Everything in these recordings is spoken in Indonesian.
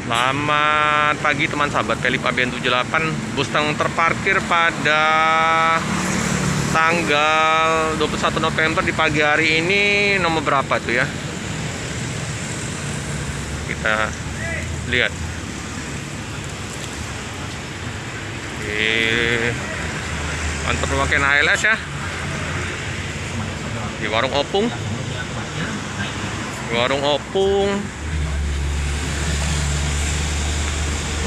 Selamat pagi teman sahabat Pelip ABN 78. Bus yang terparkir pada tanggal 21 November di pagi hari ini nomor berapa tuh ya? Kita lihat di kantor pemakaian ALS ya, di warung opung.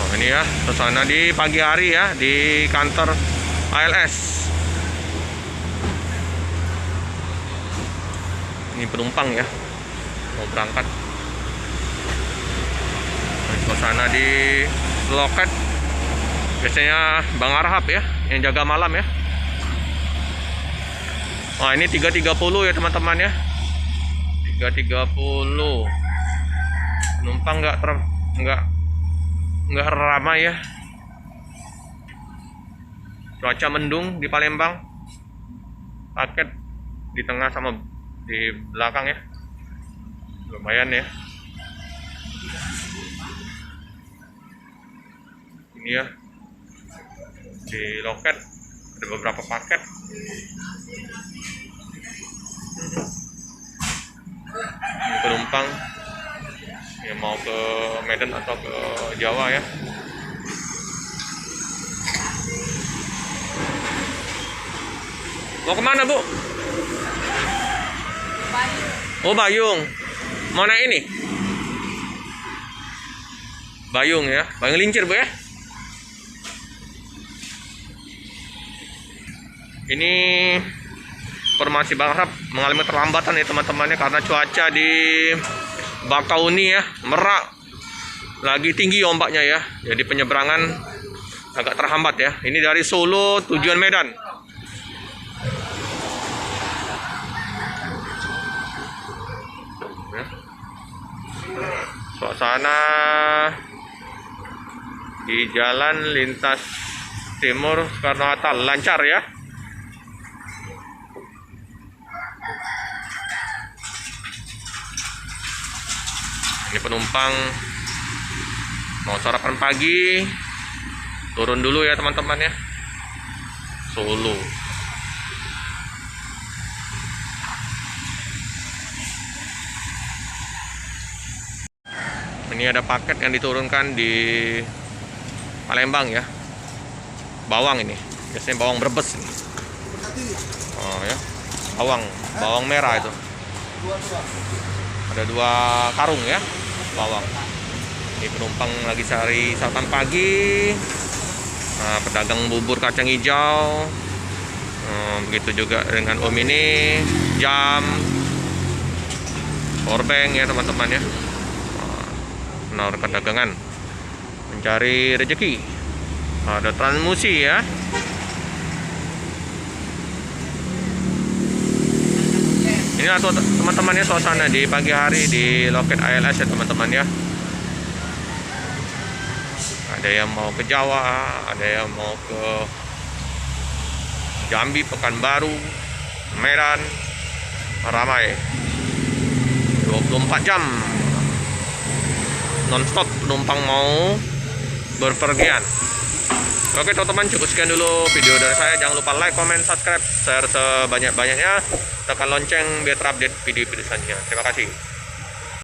Oh, ini ya suasana di pagi hari ya di kantor ALS. Ini penumpang ya mau berangkat. Suasana di loket biasanya Bang Arhab ya yang jaga malam ya. Wah, ini 3.30 ya teman-teman ya. 3.30. Penumpang nggak ramai ya. Cuaca mendung di Palembang. Paket di tengah sama di belakang ya. Lumayan ya. Ini ya. Di loket ada beberapa paket. Ini penumpang yang mau ke Medan atau ke Jawa ya. Mau kemana Bu? Oh, Bayung. Mana ini? Bayung ya, Bayung Lincir Bu ya. Ini informasi Bang Arhab mengalami terlambatan ya teman-temannya karena cuaca di Bakauni ya, Merak lagi tinggi ombaknya ya, jadi penyeberangan agak terhambat ya. Ini dari Solo tujuan Medan. Ya. Suasana di jalan lintas timur Soekarno-Hatta lancar ya. Ini penumpang mau sarapan pagi, turun dulu ya teman-teman ya. Solo. Ini ada paket yang diturunkan di Palembang ya. Bawang ini, biasanya bawang Brebes ini. Oh ya, bawang merah itu. Ada 2 karung ya bawang. Ini penumpang lagi cari sarapan pagi. Nah, pedagang bubur kacang hijau. Begitu juga dengan Om ini, jam, powerbank ya teman-teman ya. Menawarkan dagangan, mencari rezeki. Ada transmusi ya. Ini atau teman-teman ya suasana di pagi hari di loket ALS ya teman-teman ya. Ada yang mau ke Jawa, ada yang mau ke Jambi, Pekanbaru, Medan, ramai. 24 jam nonstop penumpang mau berpergian. Oke teman-teman, cukup sekian dulu video dari saya. Jangan lupa like, comment, subscribe, share sebanyak-banyaknya. Tekan lonceng biar terupdate video-video selanjutnya. Terima kasih.